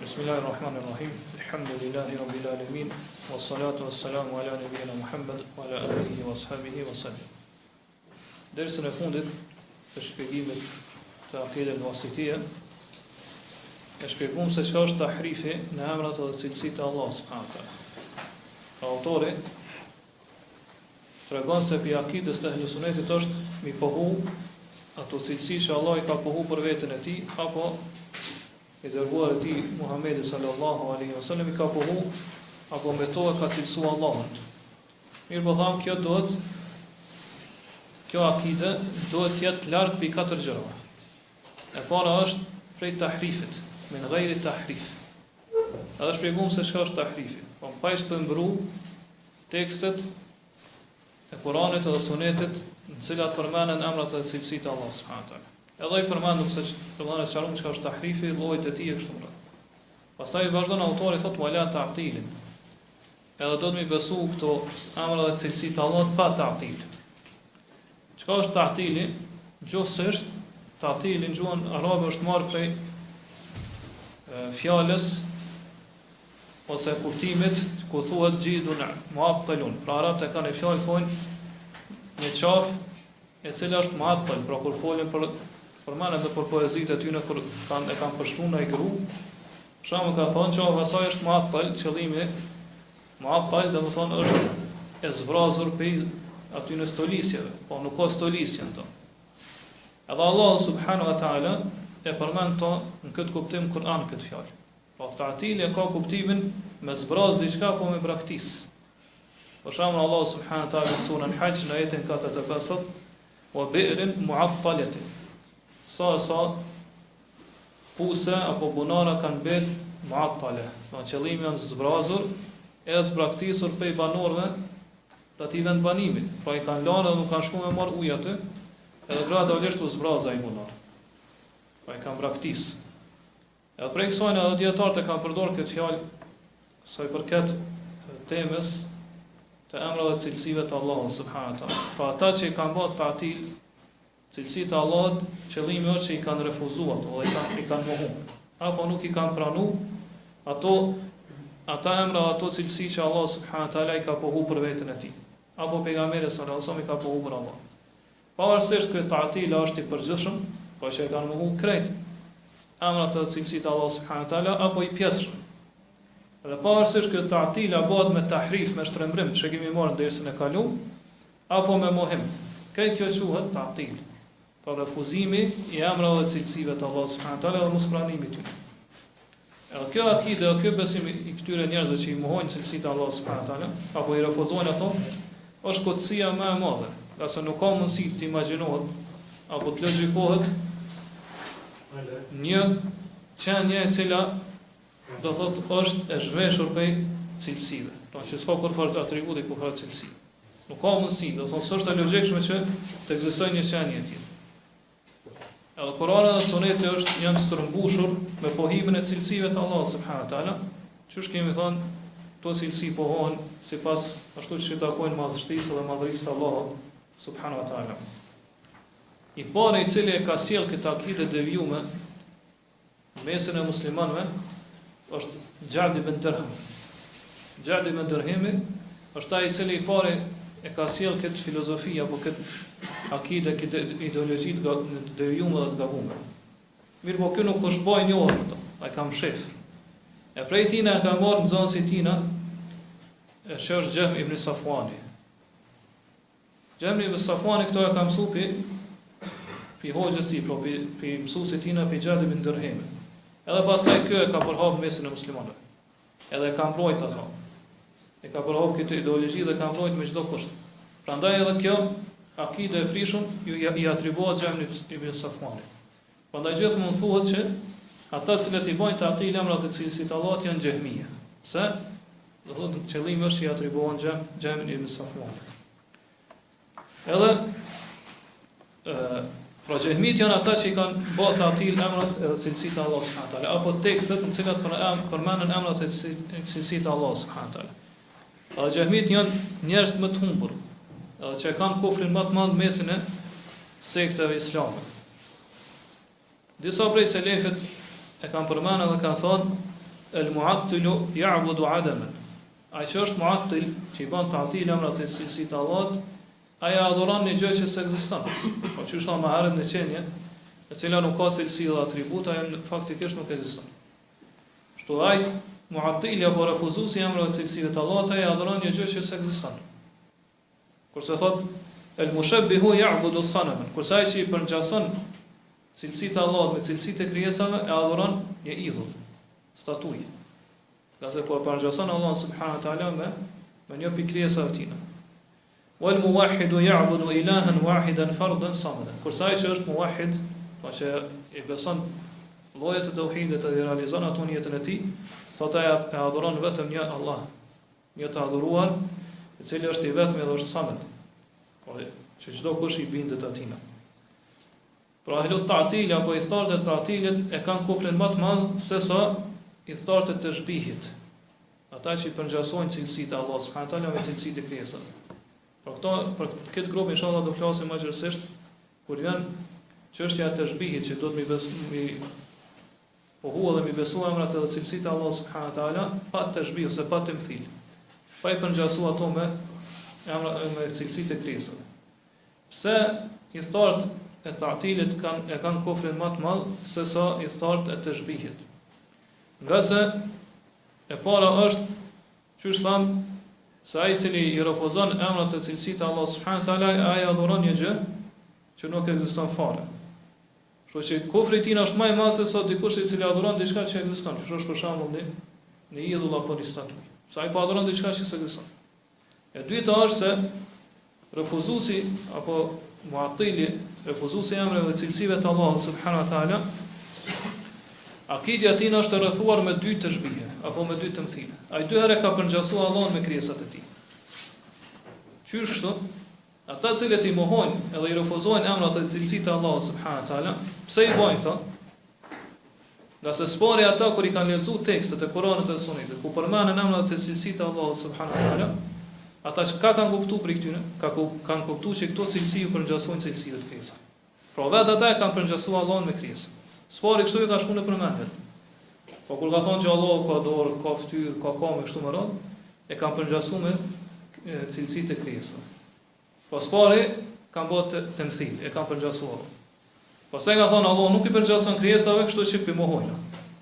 Bismillahirrahmanirrahim. Alhamdulillahi rabbil alamin. Wassalatu wassalamu ala nabiyyina Muhammad wa ala alihi wa ashabihi wa sallam. Dersën e fundit të shpjegimit të akidës wasitije, e shpjeguam se çka është tahrifi në emrat dhe cilësitë e Allahut subhanahu wa taala. Autori tregon se pi akidës të ahlusunetit është mi pohu ato cilësi që Allah i ka pohu për veten e tij, apo i dërguar e tij Muhamedi sallallahu alaihi wasallam i ka pohu, apo me to e ka cilësu Allahun. Mirë po tham, kjo akide duhet jetë larg pi 4 gjërave. E para është prej tahrifit, min ghairi tahrif. Edhe shpjeguam se çka është tahrifi. Po pa të mbru tekstet e Kuranit dhe Sunetit në cilat përmenden emrat dhe cilësitë e Allahut subhanahu wa taala. Edhe i përmendëm se fillon të sqarojmë çka është tahrifi, llojet e tij e kështu me radhë. Pastaj vazhdon autori thotë wala ta'tilin. Edhe do të më besu këto emra dhe cilësitë e Allahut pa ta'til. Çka është ta'tili? Gjuhësisht ta'tili në gjuhën arabe është marrë prej fjalës ose kuptimit ku thuhet gjidun mu'attalun. Pra arabët e kanë fjalë thonë një qafë e cila është mu'attal, pra kur folën përmenden edhe për poezitë e tyre kur kanë përshkruar në gru. Shamu ka thonë që asaj është mu'attal, qëllimi mu'attal do të thonë është e zbrazur për aty në stolisjeve, po nuk ka stolisje në to. Edhe Allah subhanahu wa taala e përmend to në këtë kuptim Kur'an këtë fjalë. Po ta'tili ka kuptimin me zbraz diçka po me braktis. Për shembull Allah subhanahu wa taala në surën Hajj në ajetin 45 wa bi'rin mu'attalatin. Sa puse apo bunara kanë bet mu'attale. Do qëllimi janë zbrazur edhe të braktisur pe banorëve të atij vend banimit. Pra i kanë lënë dhe nuk kanë shkuar me marr ujë aty, edhe gradualisht u zbraza ai bunar. Pra i kanë braktis. Edhe prej kësaj edhe dietarët e kanë përdorur këtë fjalë sa i përket temës të emrave dhe cilësive të Allahut subhanahu wa taala. Pra ata që i kanë bërë ta'til cilësitë e Allahut, qëllimi është që i kanë refuzuar ose i kanë mohu, apo nuk i kanë pranuar ata emra dhe ato cilësi që Allah subhanahu wa taala i ka pohu për veten e tij, apo pejgamberi sallallahu alaihi wasallam i ka pohu për Allah. Pavarësisht që ta'til është i përgjithshëm, po që e kanë mohu krejt emrat dhe cilësitë e Allah subhanahu wa taala apo i pjesshëm. Dhe pavarësisht që ta'tila bëhet me tahrif, me shtrembrim, që kemi marrë në dersën e kaluar, apo me mohim. Këtë kjo quhet ta'til. Pra refuzimi i emrave dhe cilësive të Allahut subhanahu wa taala dhe mos pranimi i tyre. Edhe kjo akide, kjo besim i këtyre njerëzve që i mohojnë cilësitë e Allahut subhanahu wa taala, apo i refuzojnë ato, është kotësia më e madhe, qase nuk ka mundësi të imagjinohet apo të logjikohet një qenie e cila do thot është e zhveshur prej cilësive. Pra që s'ka kur fort atributi ku fort cilësi. Nuk ka mundësi, do thonë s'është e logjikshme që të ekzistojë një qenie tjetër. Edhe Kurani dhe Suneti janë stërmbushur me pohimin e cilësive të Allahut subhanahu wa taala. Çush kemi thënë, to cilësi pohohen sipas ashtu që i takojnë madhështisë dhe madhërisë të Allahut subhanahu wa taala. I pari i cili e ka sjell këtë akide devijume mesin e muslimanëve është Gjad ibn Dirham. Gjad ibn Dirhami është ai i cili i pari e ka sjell këtë filozofi apo këtë akide, këtë ideologji të devijuar dhe të gabuar. Mirë, po kjo nuk është bajë njohur ato, ai ka mshef. E prej tina e ka marrë nxënësi tina e është Jahm ibn Safwani. Jahm ibn Safwani këto e ka mësuar pi hoxhës tij, pi mësuesit tina pi Gjad ibn Dirhami. Edhe pastaj kjo e ka përhap mesin e muslimanëve. Edhe e ka mbrojt ato. E ka përhap këtë ideologji dhe ka mbrojt me çdo kusht. Prandaj edhe kjo akide e prishun i atribuohet Gjahmit ibn Safwanit. Prandaj gjithmonë thuhet që ata që i bojnë ta'til emrat e cilësitë të Allahut janë xehmije. Pse? Do thotë qëllimi është i atribuohen Gjahmit ibn Safwanit. Edhe pra xehmit janë ata që i kanë bërë ta'til emrat e cilësitë të Allahut subhanahu wa taala, apo tekstet në cilat përmenden emrat e cilësitë të Allahut subhanahu wa taala. Edhe xehmit janë njerëz më të humbur, edhe që kanë kufrin më të madh mesin e sekteve islame. Disa prej selefit e kanë përmendur dhe kanë thënë el-mu'attilu ya'budu 'adaman. Ai që është mu'attil, që i bën ta'til emrat e cilësitë të Allahut, ai adhuron një gjë që s'ekziston. Po që është më herët në qenie, e cila nuk ka cilësi dhe atributa, ajo faktikisht nuk ekziston. Kështu ai mu'attili apo refuzuesi i emrave të cilësive të Allahut, ai adhuron një gjë që s'ekziston. Kurse thot el-mushabbihu ya'budu sanaman, kurse ai që i përngjason cilësitë të Allahut me cilësitë e krijesave, e adhuron një idhull, statujë. Qase po përngjason Allah subhanahu wa taala me një pikë krijesave të tina. Wal muwahhidu ya'budu ilahan wahidan fardan samadan. Kurse ai që është muwahhid, pa që i beson llojet e tauhidit dhe realizon ato në jetën e tij, thotë ai e adhuron vetëm një Allah, një të adhuruar, i cili është i vetmi dhe është samad. Po që çdo kush i bindet atij. Pra ahlut ta'til apo i thartë të ta'tilit e kanë kufrin më të madh se sa i thartë të shbihit. Ata që i përngjasojnë cilësitë e Allahut subhanahu wa taala me cilësitë e krijesave. Për këtë grup inshallah do flasim më gjithsesi kur vjen çështja e tashbihit që do të mi pohu dhe mi besu emrat edhe cilësitë e Allahut subhanahu wa taala pa tashbih ose pa temthil. Pa i përngjasu ato me emrat me cilësitë e krijesave. Pse i thartë e ta'tilit kanë kufrin më të madh se sa i thartë e tashbihit. Nga se e para është që është thamë se ai i cili i refuzon emrat e cilësitë të Allahut subhanahu wa taala, ai adhuron një gjë që nuk ekziston fare. Kështu që kufri i tij është më i madh se sa dikush i cili adhuron diçka që ekziston, që është për shembull në idhull apo në statuj. Sa ai po adhuron diçka që s'ekziston. E dyta është se refuzuesi apo mu'attili, refuzuesi i emrave dhe cilësive të Allahut subhanahu wa taala, akidja e tij është rrethuar me dy tashbihe apo me dy temthile. Ai dy herë ka përngjasuar Allahun me krijesat e tij. Qysh kështu? Ata të cilët i mohojnë edhe i refuzojnë emrat e cilësitë të Allahut subhanahu wa taala, pse i bojnë këto? Nga se spori ata kur i kanë lexuar tekstet e Kuranit dhe Sunetit, ku përmenden emrat e cilësitë të Allahut subhanahu wa taala, ata çka kanë kuptuar për këtyre? Kanë kuptuar se këto cilësi u përngjasojnë cilësive të krijesave. Pra vetë ata e kanë përngjasuar Allahun me krijesat. Spori kështu i ka shkuar në përmendje. Po kur ka thonë që Allahu ka dorë, ka fytyrë, ka kamë kështu më radh, e kanë përngjasuar me cilësitë e krijesave. Po spori kanë bërë temthil, e kanë përngjasuar. Po sa ka thonë Allahu nuk i përngjason krijesave, kështu që i mohojnë.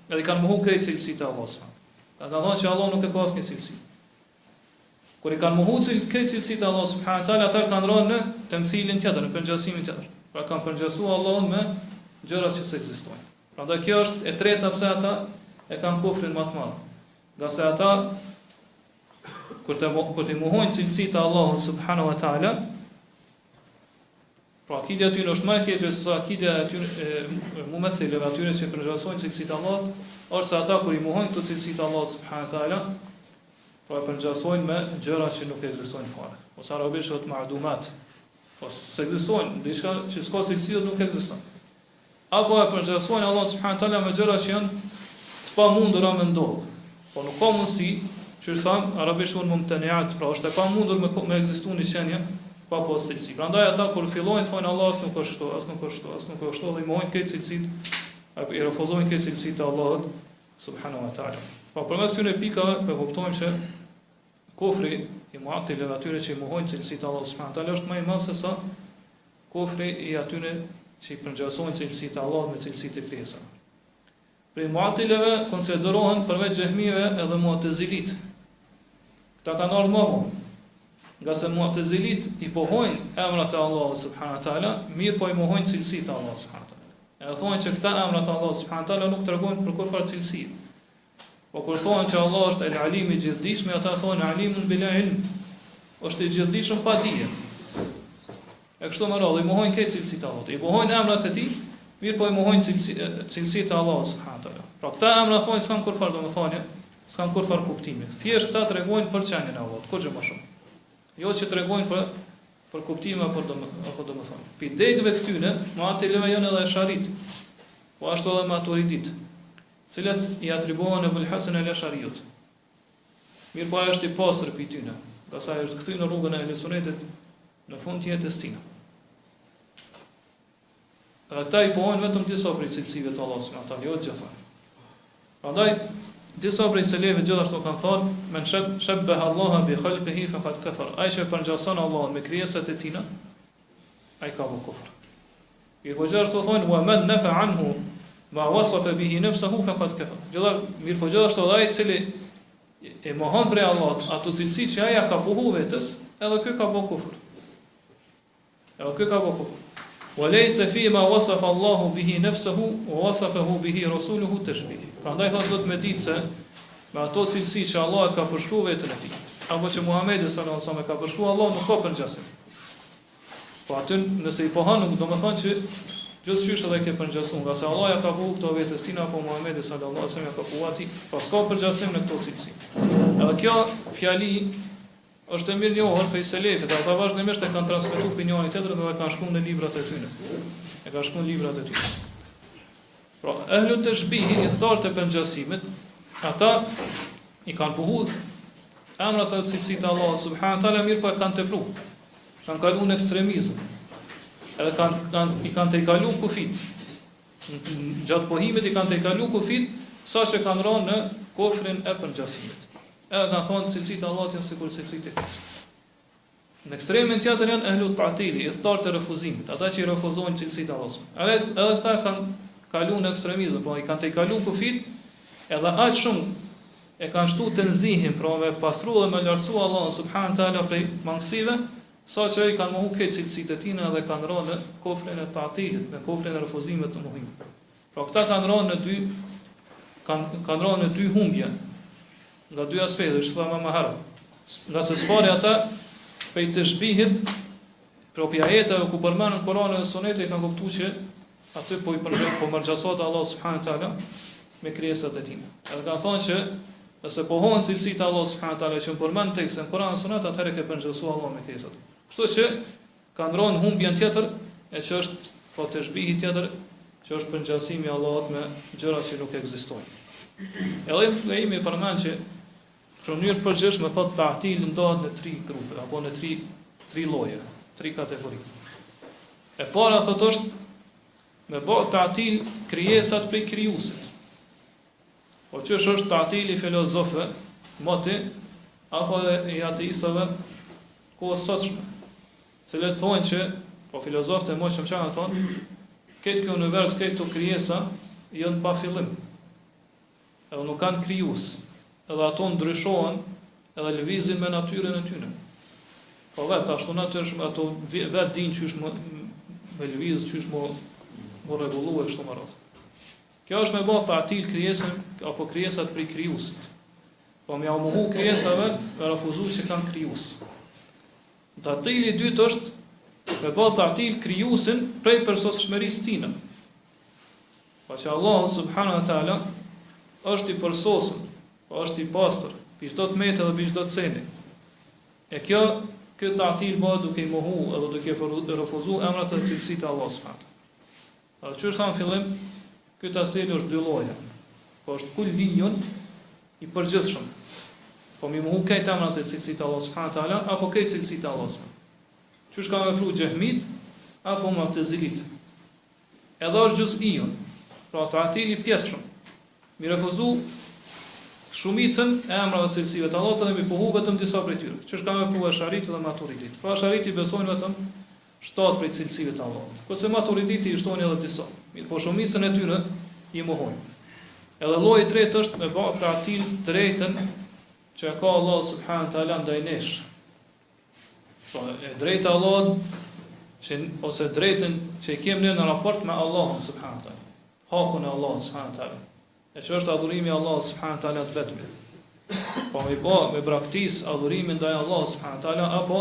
Edhe kanë mohuar krejt cilësitë e Allahut. Ka thonë që Allahu nuk e ka asnjë cilësi. Kur i kanë mohuar krejt cilësitë e Allahut subhanahu wa taala, ata kanë rënë në temthilin tjetër, në përngjasimin tjetër. Pra kanë përngjasuar Allahun me gjëra që s'ekzistojnë. Prandaj kjo është e treta pse ata e kanë kufrin më të madh. Nga se ata kur të mohojnë cilësitë e Allahut subhanahu wa taala, pra akidja e tyre është më e keqe se akidja e tyre mumethileve atyre që përngjasojnë cilësitë e Allahut, ose ata kur i mohojnë këto cilësitë e Allahut subhanahu wa taala, pra përngjasojnë me gjëra që nuk ekzistojnë fare. Ose arabisht thotë ma'dumat. Ose ekzistojnë diçka që s'ka cilësi dhe nuk ekziston. Apo e përngjasojnë Allah subhanahu wa taala me gjëra që janë të pamundura me ndodh. Po nuk ka mundësi, që thënë arabisht mumtaniat, pra është e pamundur me ekzistuar një shenjë pa pas cilësi. Prandaj ata kur fillojnë thonë Allah nuk është kështu, as nuk është kështu, as nuk është kështu, dhe i mohojnë këtë cilësitë, apo i refuzojnë këtë cilësitë të Allahut subhanahu wa taala. Po përmes këtyre pikave po kuptojmë se kufri i mu'attilëve atyre që i mohojnë cilësitë të Allahut subhanahu wa taala është më i madh se sa kufri i atyre që i përngjasojnë cilësitë e Allahut me cilësitë e krijesave. Për mu'attilëve konsiderohen përveç xehmive edhe mu'tazilit. Këta kanë ardhur më vonë. Nga se mu'tazilit i pohojnë emrat e Allahut subhanahu wa taala, mirë po i mohojnë cilësitë e Allahut subhanahu wa taala. E thonë që këta emrat e Allahut subhanahu wa taala nuk tregojnë për kurrë cilësi. Po kur thonë që Allah është el-alim i gjithdijshëm, ata thonë alimun bila ilm, është i gjithdijshëm pa dije. E kështu më radhë, i mohojnë këtë cilësitë e Allahut. I mohojnë emrat e tij, mirë po i mohojnë cilësitë e Allahut subhanahu wa taala. Pra këta emra thonë s'kan kurrë domethënie, s'kan kurrë kuptimi. Thjesht ata tregojnë për çënjen e Allahut, kur gjë më shumë. Jo që tregojnë për kuptime apo domethënie. Pi degëve këtyne, mu'attilëve janë edhe sharit. Po ashtu edhe maturidit, cilët i atribuohen Ebul Hasan al-Ash'ariut. Mirë po është i pastër pi tyne, nga sa është kthyer në rrugën e Ahlus Sunnetit në fund të jetës tij. Dhe këta i pohojnë vetëm disa prej cilësive të Allahut subhanahu wa taala, jo të gjitha. Prandaj disa prej selefëve gjithashtu kanë thënë, men shabbaha Allah bi khalqihi faqad kafar. Ai që përngjason Allahun me krijesat e tina, ai ka bërë kufër. Mirë po gjithashtu thonë, wa man nafa anhu ma wasafa bihi nafsuhu faqad kafar. Mirë po gjithashtu ai i cili e mohon prej Allahut ato cilësi që ai ka puhu vetes, edhe ky ka bërë kufër. وليس فيما وصف الله به نفسه ووصفه به رسوله تشبيه. Prandaj thotë do të më ditë se me ato cilësi që Allah ka përshkruar veten e tij, apo që Muhamedi sallallahu alaihi wasallam ka përshkruar, Allah nuk ka përngjasim. Po aty nëse i pohon, do të thonë që gjithçysh edhe ke përngjasuar, nga se Allah ja ka puhu këto vetes tina, apo Muhamedi sallallahu alaihi wasallam ka puhu aty, pa s'ka përngjasim në këto cilësi. Edhe kjo fjali është e mirë njohur për selefët, ata vazhdimisht e kanë transmetuar opinionin tjetër dhe e kanë shkruar në librat e tyre. Pra, ehlut të shbihi, i thartë të përngjasimit, ata i kanë puhu emrat e cilësit e Allahut subhanahu taala, mirë po e kanë tepruar. Kanë kaluar në ekstremizëm. Edhe i kanë tejkaluar kufit. Gjatë pohimit i kanë tejkaluar kufit, saqë kanë rënë në kofrin e përngjasimit. Edhe kanë thonë cilësitë e Allahut janë sikur cilësitë e tij. Në ekstremin tjetër janë ehlut ta'tili, i thartë të refuzimit, ata që i refuzojnë cilësitë e Allahut. Edhe këta kanë kaluar në ekstremizëm, po i kanë tejkaluar kufit, edhe aq shumë e kanë shtu të nzihin, pra me pastru dhe me lartësu Allahun subhanahu taala prej mangësive, saqë ai kanë mohu këtë cilësitë e tina dhe kanë rënë në kofrin e ta'tilit, në kofrin e refuzimit të mohimit. Pra këta kanë rënë në dy humbje, nga dy aspekte, që thamë më herët. Nga se spari ata prej të shbihit, propja ajeteve ku përmenën Kur'ani dhe Suneti, kanë kuptuar që aty po përngjasot Allah subhanahu taala me krijesat e tij. Edhe kanë thonë që nëse pohon cilësitë e Allah subhanahu taala që përmend tekstin Kur'an dhe Sunet, atëherë ke përngjasuar Allah me krijesat. Kështu që kanë rënë humbjen tjetër, e që është po të shbihi tjetër, që është përngjasimi i Allahut me gjëra që nuk ekzistojnë. Edhe imi përmend që në mënyrë përgjithshme thotë ta'til ndohet në 3 grupe apo në 3 lloje, 3 kategori. E para thotë është me bë ta'til krijesat prej krijuesit. Po ç'është ta'tili filozofëve, moti apo i ateistëve kohës sotshme, se le të thonë që po filozofët e moshëm çfarë thonë, këtë ky univers, këto krijesa janë pa fillim. Edhe nuk kanë krijues. Edhe ato ndryshohen, edhe lëvizin me natyrën e tyre. Po vetë ashtu natyrisht ato vetë dinë çysh me lëviz, çysh mo rregulluar kështu më radh. Kjo është me bë ta'til krijesën apo krijesat prej krijuesit. Po më mohu krijesave, me refuzuar që kanë krijues. Ta'tili i dytë është me bë ta'til krijuesin prej përsosshmërisë tina. Po që Allah subhanahu wa taala është i përsosur, po është i pastër, pi çdo të metë dhe pi çdo të ceni. E kjo ta'til bëhet duke i mohu edhe duke refuzuar emrat e cilësitë të Allahut subhanahu. Edhe çu thamë fillim, ky ta'til është dy lloje. Po është kulliyun i përgjithshëm. Po mi mohu këtë emrat e cilësitë të Allahut subhanahu taala apo këtë cilësitë të Allahut subhanahu. Çu ka vepruar xehmit apo mu'tazilit. Edhe është juz'iyun. Pra ta'til i pjesshëm. Mi refuzu shumicën e emrave të cilësive të Allahut dhe mi pohu vetëm disa prej tyre. Ç'është ka vepruar Ashariti dhe Maturidit. Pra Ashariti besojnë vetëm 7 prej cilësive të Allahut. Kurse Maturiditi i shtojnë edhe disa. Mirë, po shumicën e tyre i mohojnë. Edhe lloji i tretë është me bë ta'til drejtën që ka Allah subhanahu taala ndaj nesh. Po e drejta e Allahut ose drejtën që kemi në raport me Allahun subhanahu taala. Hakun e Allahut subhanahu taala. E që është adhurimi Allah subhanahu taala të vetëm. Po me braktis adhurimin ndaj Allah subhanahu taala apo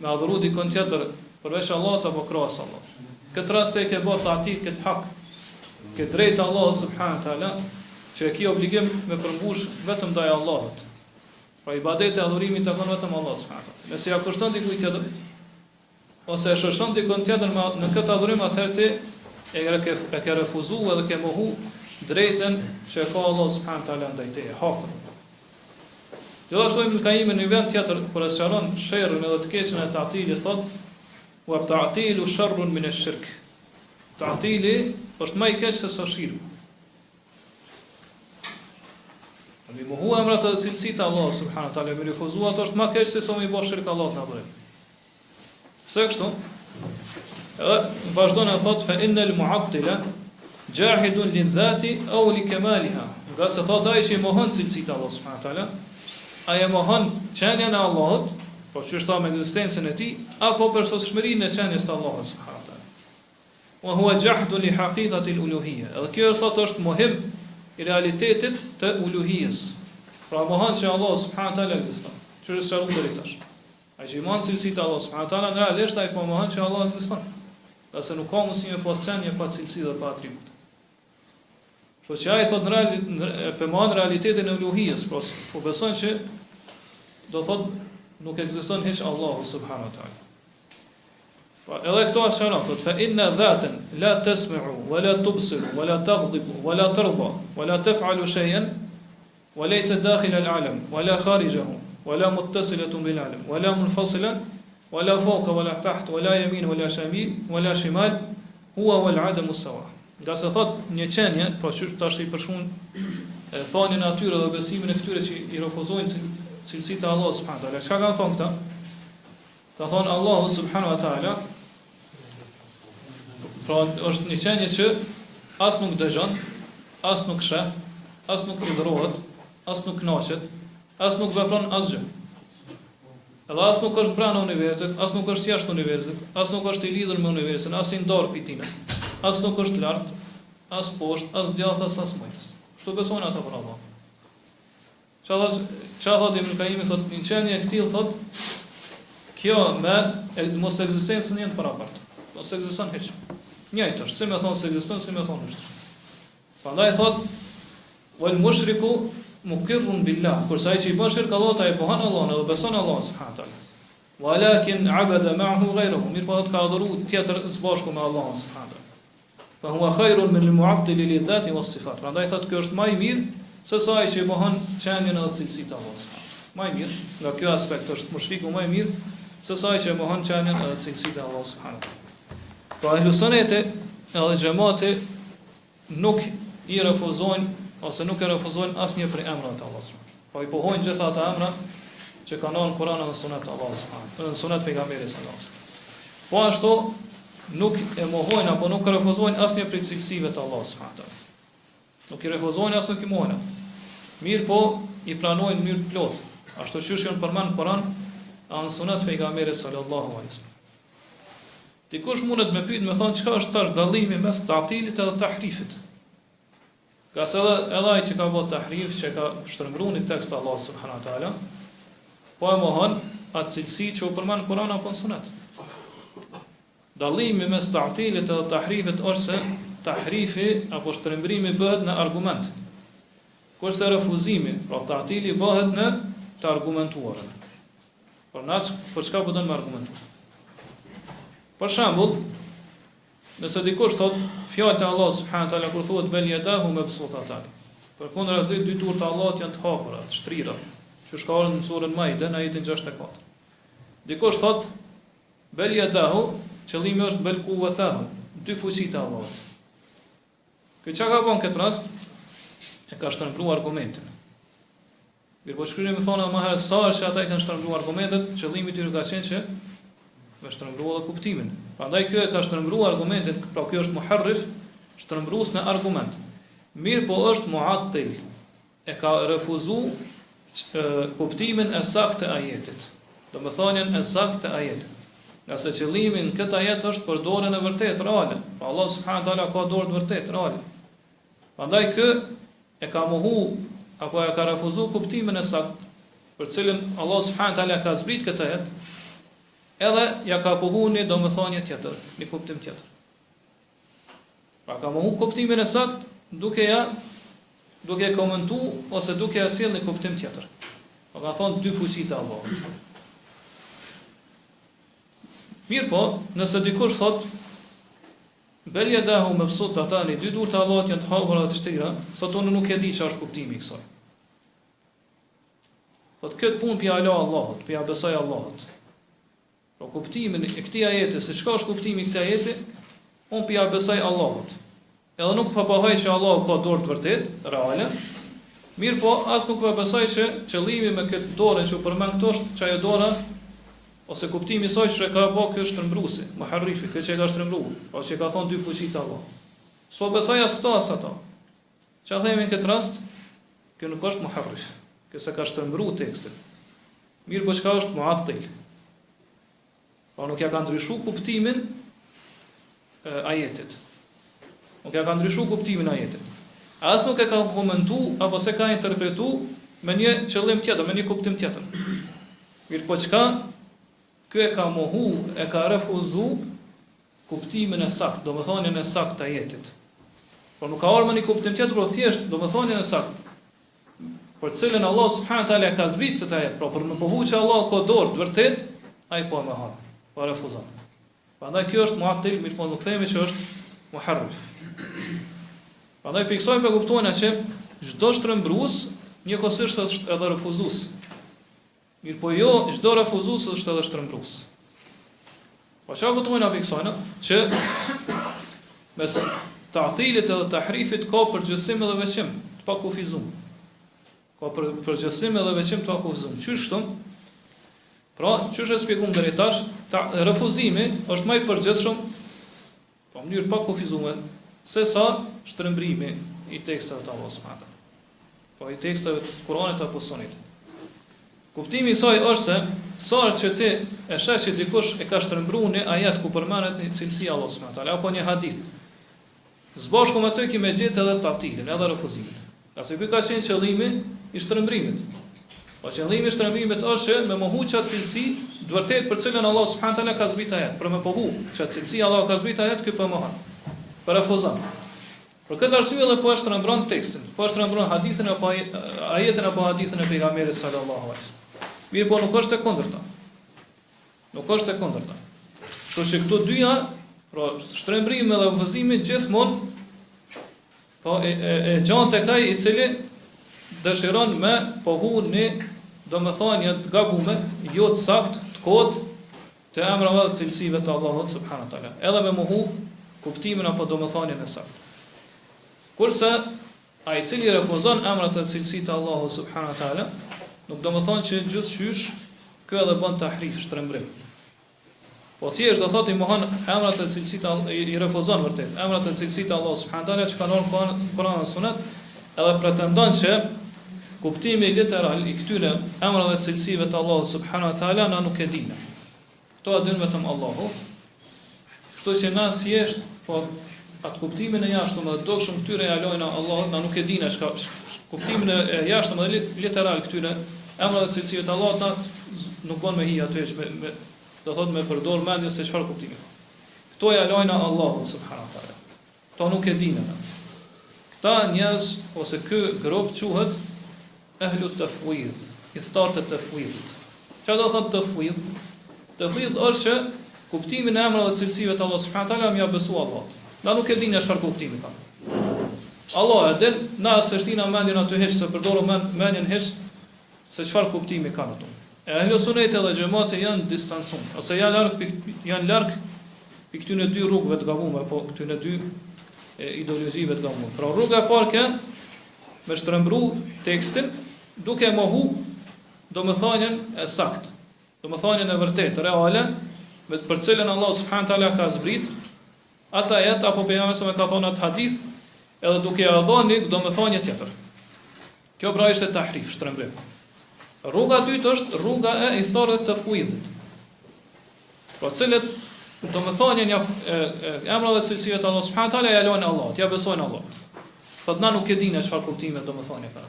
me adhuru dikon tjetër përveç Allahut apo krahas Allahut. Këtë rast e ke bë ta'til këtë hak, këtë drejtë Allah subhanahu taala që e ki obligim me përmbush vetëm ndaj Allahut. Pra ibadeti e adhurimit takon vetëm Allah subhanahu taala. Nëse ja kushton dikujt tjetër ose e shërshon dikon tjetër në këtë adhurim, atëherë ti e ke refuzuar dhe ke mohu drejtën që ka Allah subhanahu taala ndaj teje, hakun. Gjithashtu Ibn Qayyim në vend tjetër kur e sqaron sherrën edhe të keqen e ta'tilit thotë: "Wa ta'tilu sharrun min ash-shirk." Ta'tili është më i keq se shirku. Mi mohu emrat edhe cilësitë e Allahut subhanahu wa taala, mi refuzu ato është më keq se sa mi bësh shirk Allahut në adhurim. Pse kështu? Edhe vazhdon e thot fa innal mu'attila jahidun lidhati aw li kamaliha. Nga se thot ai që i mohon cilësitë e Allahut subhanahu wa taala, ai e mohon qenien e Allahut, po që është me ekzistencën e tij, apo përsosmërinë e qenies të Allahut subhanahu wa taala. Wa huwa jahdu li haqiqati al-uluhiyya. Edhe kjo thot është mohim i realitetit të uluhijës. Pra mohon që Allah subhanahu wa taala ekziston. Çfarë është deri tash? Ai që mohon cilësitë e Allah subhanahu wa taala realisht ai po mohon që Allah ekziston. Qase nuk ka mundësi me pas qenie pa cilësi dhe pa atribut. Kështu që ai thot në pe mohon realitetin e uluhijës, po beson që do thot nuk ekziston hiç Allahu subhanahu wa taala. Edhe këto asharon, thot fa inna dhaten la tasma'u wa la tubsiru wa la taghdibu wa la tarda wa la taf'alu shay'an wa laysa dakhila al-'alam wa la kharijahu wa la muttasilatun bil 'alam wa la munfasila wa la fawqa wa la taht wa la yamin wa la shamil wa la shimal huwa wal 'adamu sawa. Nga se thot një qenie, pra që tash i përshkruan thani natyrë dhe besimin e këtyre që i refuzojnë cilësitë e Allahut subhanahu wa taala. Çka kanë thonë këta? Ka thonë Allahu subhanahu wa taala, pra është një qenie që as nuk dëgjon, as nuk sheh, as nuk hidhrohet, as nuk kënaqet, as nuk vepron asgjë. Edhe as nuk është brenda universit, as nuk është jashtë universit, as nuk është i lidhur me universin, as i ndarë pitine, as nuk është lart, as poshtë, as djathtë, as mujtës. Kështu besojnë ata për Allah. Çfarë thotë Ibn Qayyim, thotë një qenie e tillë thotë kjo me mos ekzistencën janë parapart. Mos ekziston hiç. Njëjtë është, si më thon se ekziston, si më thon është. Prandaj thot wal mushriku muqirrun billah, kurse ai që i bën shirk Allahut ai pohon Allahun edhe beson Allahun subhanahu taala. Walakin abada ma'ahu ghayruhu, mirë po ka adhuru tjetër së bashku me Allahun subhanahu taala. Fa huwa khairun min al-mu'attil lidh-dhati was-sifat. Prandaj thot kjo është më i mirë se sa ai që i pohon qenien edhe cilësitë e Allahut. Më i mirë, nga ky aspekt është mushriku më i mirë se sa ai që mohon qenien edhe cilësitë e Allahut subhanahu taala. Pra ehlu sunnete edhe xhamati nuk i refuzojnë ose nuk e refuzojnë asnjë prej emrave të Allahut. Po i pohojnë gjithë ata emra që kanë në Kur'an dhe Sunet të Allahut subhanahu, në Sunet pejgamberit sallallahu alaihi wasallam. Po ashtu nuk e mohojnë apo nuk refuzojnë asnjë prej cilësive të Allahut subhanahu. Nuk i refuzojnë as nuk i mohojnë. Mirë po i pranojnë në mënyrë të plotë. Ashtu siç janë përmend në Kur'an dhe në Sunet pejgamberit sallallahu alaihi wasallam. Dikush mundet me pyet, me thonë çka është tash dallimi mes ta'tilit edhe tahrifit. Ka se edhe ai që ka bërë tahrif, që ka shtrëmbruar në tekst Allah subhanahu wa taala, po e mohon atë cilësi që u përmend në Kur'an apo në Sunet. Dallimi mes ta'tilit edhe tahrifit është se tahrifi apo shtrëmbrimi bëhet në argument, kurse refuzimi, pra ta'tili bëhet në të argumentuarën. Për çka po don me argumentuar? Për shembull, nëse dikush thot fjalët e Allahut subhanahu wa taala kur thuhet bel yadahu mabsutatan. Përkundrazi dy dorë të Allahut janë të hapura, të shtrira, që shkruan në surën Maide në ajetin 64. Dikush thot bel yadahu, qëllimi është bel quwwatahu, dy fuqitë e Allahut. Kjo çka ka bën këtë rast? E ka shtrëmbruar argumentin. Mirë, po shkruajmë më thonë më herët sa që ata i kanë shtrëmbruar argumentet, qëllimi i tyre ka qenë që me shtrëmbruar edhe kuptimin. Prandaj kjo e ka shtrëmbruar argumentin, pra kjo është muharrif, shtrëmbrues në argument. Mirë po është mu'attil, e ka refuzuar kuptimin e saktë të ajetit. Domethënien e saktë të ajetit. Nga se qëllimi në këtë ajet është për dorën e vërtetë reale. Pa Allah subhanahu wa taala ka dorë të vërtetë reale. Prandaj kë e ka mohu apo e ka refuzuar kuptimin e saktë, për cilën Allah subhanahu wa taala ka zbrit këtë ajet. Edhe ja ka pohu një domethënie tjetër, një kuptim tjetër. Pra ka mohu kuptimin e saktë duke komentu ose duke sjellë një kuptim tjetër. Po ka thonë dy fuqitë Allahut. Mirë po, nëse dikush thot bel yadahu mabsutatan, dy dorë të Allahut janë të hapura të shtira, thotë unë nuk e di çfarë është kuptimi i kësaj. Thotë këtë punë pi ala Allahut, pi besoj Allahut. Pro kuptimin e këtij ajeti, se çka është kuptimi i këtij ajeti, unë pi besoj Allahut. Edhe nuk po pohoj që Allahu ka dorë të vërtetë, reale, Mirë po, as nuk e besoj që qëllimi me këtë dorën që u përmend këto është që ajo dora ose kuptimi i saj që ka bë ky shtrembruesi, muharrifi, kjo që e ka shtrembruar, pa që ka thonë dy fuqi të Allah. S'po besoj as këto as ato. Çfarë themi në këtë rast? Kjo nuk është muharrif, kjo se ka shtrembruar tekstin. Mirë po çka është muattil? Po nuk ja ka ndryshuar kuptimin ajetit. Nuk ja ka ndryshuar kuptimin ajetit. As nuk e ka komentu apo se ka interpretu me një qëllim tjetër, me një kuptim tjetër. Mirë po çka? Ky e ka mohu, e ka refuzu kuptimin e saktë, domethënien e saktë të ajetit. Por nuk ka ardhur me një kuptim tjetër, por thjesht domethënien e saktë. Për cilën Allah subhanahu wa taala ka zbrit këtë ajet, por për më pohu që Allah ka dorë të vërtet, ai po e mohon, po refuzon. Prandaj kjo është muattil, mirë po nuk themi që është muharrif. Prandaj piksojmë për kuptojnë që çdo shtrembrues njëkohësisht është edhe refuzues. Mirë po jo, çdo refuzues është edhe shtrembrues. Po çfarë kuptojnë apo piksojnë që mes ta'tilit edhe tahrifit ka përgjithësim edhe veçim, të pakufizuar. Ka përgjithësim edhe veçim të pakufizuar. Qysh kështu? Pra, çysh e shpjegojmë deri tash, refuzimi është më i përgjithshëm në mënyrë pakufizuar se sa shtrembrimi i teksteve të Allahut subhanahu wa taala. Po i teksteve të Kuranit apo Sunnit. Kuptimi i saj është se sa që ti e sheh që dikush e ka shtrembruar në ajet ku përmendet një cilësi Allah subhanahu wa taala apo një hadith. Zbashku me të kimë gjetë edhe ta'tilin, edhe refuzimin. Qase ky ka qenë qëllimi i shtrembrimit. Po qëllimi i shtrembrimit është me mohu çat cilësi, të vërtet për cilën Allah subhanahu wa taala ka zbrit ajet, për me pohu çat cilësi Allah ka zbrit ajet, ky po mohon. Po refuzon. Për këtë arsye edhe po e shtrembron tekstin, po e shtrembron hadithin apo ajetin apo hadithin e pejgamberit sallallahu alaihi wasallam. Mirë po nuk është e kundërta. Nuk është e kundërta. Kështu që këto dyja, pra shtrembrimi dhe refuzimi gjithmonë po e gjan tek ai i cili dëshiron me pohu në domethënie të gabuar, jo të saktë, të kotë të emrave dhe cilësive të Allahut subhanahu wa taala. Edhe me mohu kuptimin apo domethënien e saktë. Kurse ai i cili refuzon emrat e cilësitë të Allahut subhanahu wa taala, nuk do më thonë që gjithçysh kjo edhe bën tahrif, shtrembrim. Po thjesht do thotë i mohon emrat e cilësitë, i refuzon vërtet emrat e cilësitë të Allahut subhanahu wa taala që kanë në Kur'an dhe Sunet, edhe pretendon që kuptimi literal i këtyre emrave të cilësive të Allahut subhanahu wa taala na nuk e dinë. Kto e din vetëm Allahu. Kështu që na thjesht po atë kuptimin e jashtëm dhe dukshëm këtyre ja lojna Allahut, na nuk e dinë çka kuptimin e jashtëm dhe literal këtyre emrave të cilësive të Allahut, na nuk bën me hi aty që do thotë me përdor mendjen se çfarë kuptimi. Kto ja lojna Allahut subhanahu wa taala. Kto nuk e dinë. Këta njerëz ose ky grup quhet ahlu tafwid, i startë të tafwidit. Çfarë do thotë tafwid? Tafwid është që kuptimin e emrave të cilësive të Allahut subhanahu wa taala më ja besu Allahut. Na nuk e dinë çfarë kuptimi ka. Allah e din, na se shtina mendjen aty hiç se përdoru mendjen hiç se çfarë kuptimi kanë ato. E ahlu sunneti dhe xhamati janë distancuar, ose janë larg këtyre dy rrugëve të gabuara, apo këtyre dy ideologjive të gabuara. Pra rruga e parë ka me shtrembru tekstin duke mohu domethënien e saktë, domethënien e vërtetë, reale, me për cilën Allah subhanahu taala ka zbrit ata ajet apo pejgamberi sa më ka thonë atë hadith, edhe duke ia dhënë domethënie tjetër. Kjo pra ishte tahrif, shtrembrim. Rruga e dytë është rruga e historisë të fuidit. Pra cilët domethënien emra dhe cilësive të Allah subhanahu taala ja lojnë Allahut, ja besojnë Allahut. Po na nuk e dinë çfarë kuptime domethënie ka.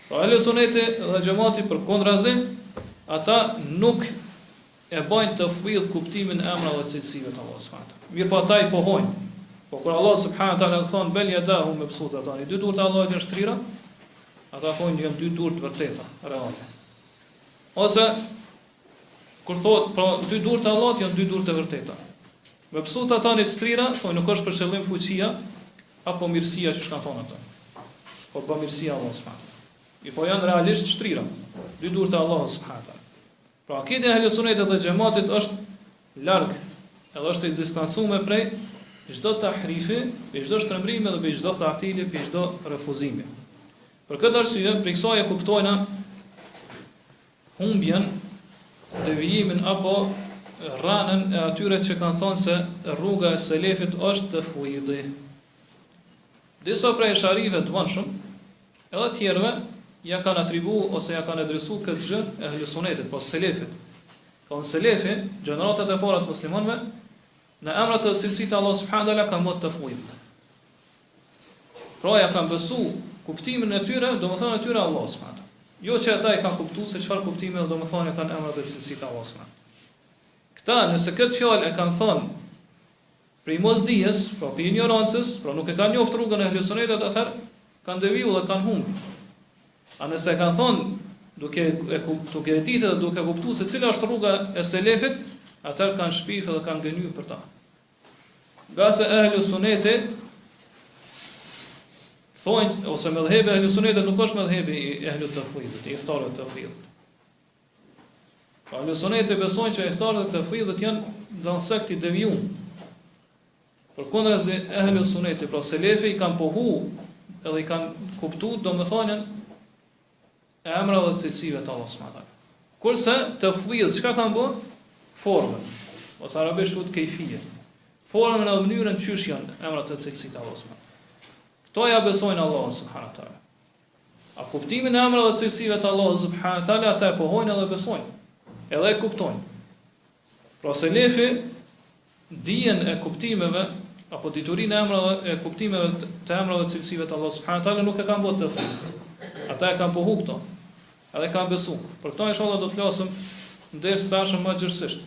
Pra ahlu sunneti dhe xhamati përkundrazi, ata nuk e bajnë të fuid kuptimin e emrave dhe cilësive të Allah subhanahu taala. Mirë po ata i pohojnë. Po kur Allah subhanahu taala thon bel yadahu mabsuutatan, dy dorë të Allahut janë shtrira, ata thonë janë dy dorë të vërteta, reale. Ose kur thotë pra dy dorë të Allahut janë dy dorë të vërteta. Mabsuutatan i shtrira, thonë nuk është për qëllim fuqia apo mirësia që shkan thonë ata. Po pa mirësia Allah subhanahu taala. I po janë realisht shtrira, dy dorë të Allahut subhanahu taala. Pra akide e ahlu sunnetit dhe xhamatit është larg, edhe është i distancuar prej çdo tahrifi, prej çdo shtrembrimi dhe prej çdo ta'tili, prej çdo refuzimi. Për këtë arsye, prej kësaj e kuptojna humbjen, devijimin apo rranën e atyre që kanë thonë se rruga e selefit është tafwidi. Disa prej sharive të vonshëm, edhe tjerëve ja kanë atribu ose ja kanë adresu këtë gjë e ehli sunetit, po selefit. Kanë selefi, gjeneratat e para të muslimanëve, në emrat e cilësitë të Allah subhanahu wa taala kanë mot tafwid. Pra ja kanë besu kuptimin e tyre, domethënë e tyre Allah subhanahu wa taala. Jo që ata e kanë kuptuar se çfarë kuptimi domethënë kanë emrat e cilësitë të Allah subhanahu wa taala. Këta nëse këtë fjalë e kanë thënë prej mosdijes, pra për ignorancës, pra nuk e kanë njoftë rrugën e ehli sunetit, atëherë kanë deviju dhe kanë humbur. A nëse e kanë thonë duke e ditë dhe duke kuptuar se cila është rruga e selefit, atëherë kanë shpifë dhe kanë gënyer për ta. Nga se ehli suneti thonë ose mëdhhebi ehli sunetit nuk është mëdhhebi i ehli tafwidit, i historisë të tafwidit. Ehli suneti besojnë që historisë të tafwidit janë në sekt i devijuar. Përkundërzi ehli suneti, pra selefi i kanë pohu edhe i kanë kuptuar domethënien e emrave dhe cilësive të Allahut subhanahu wa taala. Kurse tafwid çka kanë bërë? Formën, ose arabisht thuhet kejfije. Formën në mënyrën çysh janë emrat e cilësitë të Allahut subhanahu wa taala. Kto ja besojnë Allahun subhanahu wa taala. A kuptimin e emrave dhe cilësive të Allahut subhanahu wa taala ata e pohojnë edhe besojnë. Edhe e kuptojnë. Pra selefi dijen e kuptimeve apo diturinë e emrave e kuptimeve të emrave dhe cilësive të Allahut subhanahu wa taala nuk e kanë bërë të fund. Ata e kanë pohu këto. Edhe kanë besu. Për këto inshallah do të flasim ndërsa tashëm më gjithësisht.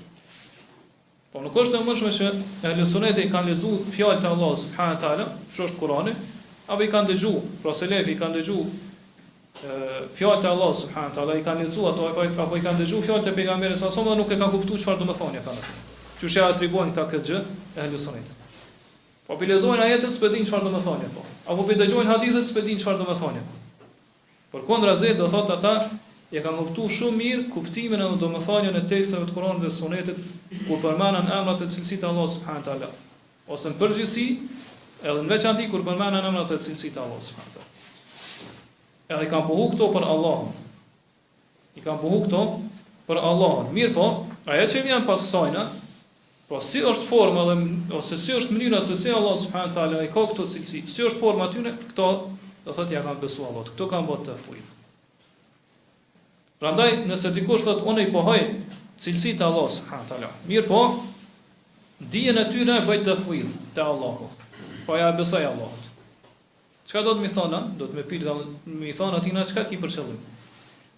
Po nuk është e mundshme që ehli suneti kanë lexuar fjalët e Allahut subhanahu wa taala, që është Kurani, apo i kanë dëgjuar, pra selefi i kanë dëgjuar fjalët e Allahut subhanahu wa taala, i kanë lexuar ato apo i kanë dëgjuar fjalët e pejgamberit sa dhe nuk e kanë kuptuar çfarë do të thonë kanë ato. Që ja atribuojnë këta këtë gjë ehli sunetit. Po pi lexojnë ajetin s'e dinë çfarë do të thonë po. Apo pi dëgjojnë hadithet s'e dinë çfarë do të thonë. Përkundrazi do thotë ata e kanë kuptuar shumë mirë kuptimin edhe domethënien e teksteve të Kuranit dhe Sunetit kur përmenden emrat e cilësitë të Allahut subhanahu wa taala, ose në përgjithësi, edhe në veçanti kur përmenden emrat e cilësitë të Allahut subhanahu wa taala. Edhe kanë pohu këto për Allahun. I kanë pohu këto për Allahun. Mirë po, ajo që vjen pas sajna, po si është forma dhe ose si është mënyra se si Allah subhanahu wa taala i ka këto cilësi, si është forma aty, këto do thotë ja kanë besuar Allahut. Këto kanë bërë tafwid. Prandaj nëse dikush thotë unë i pohoj cilësitë të Allahut subhanahu wa taala, mirë po, dijen e tyre e bëj tafwid te Allahu. Po ja besoj Allahut. Çka do të më thonë? Do të më pyet, më thonë atina çka ki për qëllim?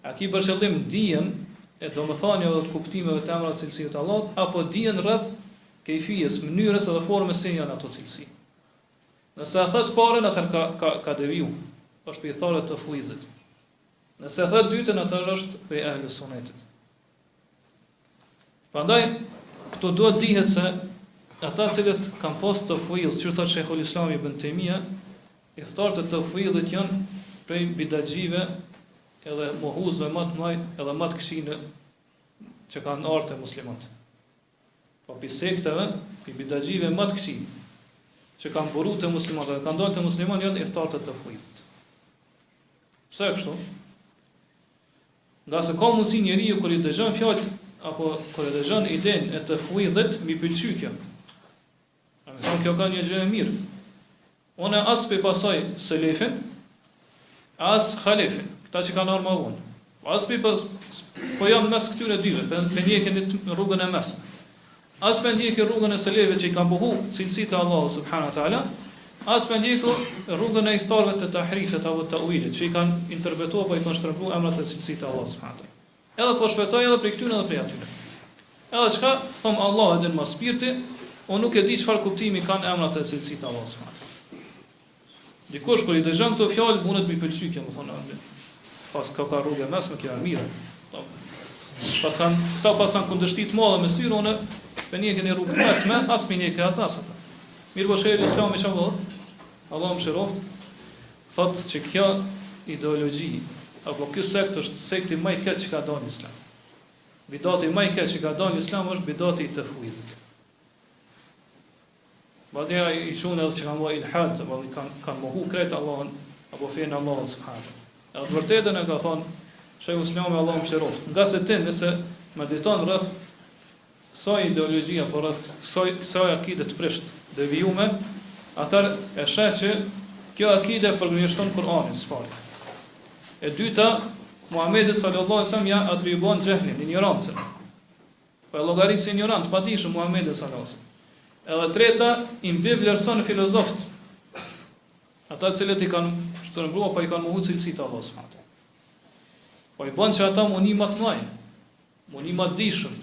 A ki për qëllim dijen e domethënieve dhe kuptimeve të emrave të cilësive të Allahut apo dijen rreth kejfijes, mënyrës edhe formës se janë ato cilësi? Nëse e thot parën atë ka deviju, është për i thare të fuizit. Nëse e thot dytën atë është për ehli sunetit. Prandaj këto duhet dihet se ata cilët kanë pas të fuiz, që thot Sheikhul Islam Ibn Taymija, historitë të fuizit janë prej bidaxhive edhe mohuzve më të mëdhenj edhe më të këqij që kanë ardhur te muslimanët. Po pi sekteve, pi bidaxhive më të këqij që kanë buru të muslimanët, kanë dalë të muslimanë janë startet të fuizit. Pse kështu? Nga se ka mundësi njeriu kur i dëgjon fjalët apo kur i dëgjon idenë e të fuizit mi pëlqy kjo. A më thon kjo ka një gjë e mirë. Unë as pe pasoj selefin, as khalefin, këta që kanë ardhur më vonë. As pe po jam mes këtyre dyve, pe ndjekën rrugën e mesme. As për ndjekë rrugën e seleve që i kanë pohu cilësitë të Allahut subhanahu wa taala, as për ndjekë rrugën e historive të tahrifit apo të uilit, që i kanë interpretuar apo i kanë shtrëmbuar emrat e cilësitë të Allahut subhanahu wa taala. Edhe po shpëtoj edhe prej këtyre edhe prej atyre. Edhe çka thon Allah edhe në mas shpirti, unë nuk e di çfarë kuptimi kanë emrat e cilësitë të Allahut subhanahu wa taala. Dikush kur i dëgjon këto fjalë mundet më pëlqy kjo, më thonë. Pas ka rrugë mesme që janë mirë. Pasan kundërshti të madhe mes tyre, unë për një kënë rrugë mesme, as më një ka ata. Mirë po Sheikhul Islam çfarë thotë? Allahu mëshiroft, thotë që kjo ideologji apo ky sekt është sekti më i keq që ka dalë në Islam. Bidati më i keq që ka dalë në Islam është bidati i tafwidit. Madje i shonë edhe që kanë bërë ilhad, apo kanë mohu krejt Allahun apo fen Allahun subhanahu. E të vërtetën e ka thonë Shejkhul Islami Allahu mëshiroft. Nga se ti nëse mediton rreth kësaj ideologjia, por rreth kësaj akide të prisht, devijume, atëherë e sheh që kjo akide përgjigjëson Kur'anin s'pari. E dyta, Muhamedi sallallahu alaihi wasallam ja atribuon xhehlin, ignorancën. Po e llogarit si ignorant, padijshëm Muhamedi sallallahu alaihi wasallam. Edhe treta, i mbi vlerëson filozoft. Ata të cilët i kanë shtrëmbruar, po i kanë mohu cilësitë e Allahut subhanahu. Po i bën që ata mundi më të mëdhenj, mundi më të dijshëm.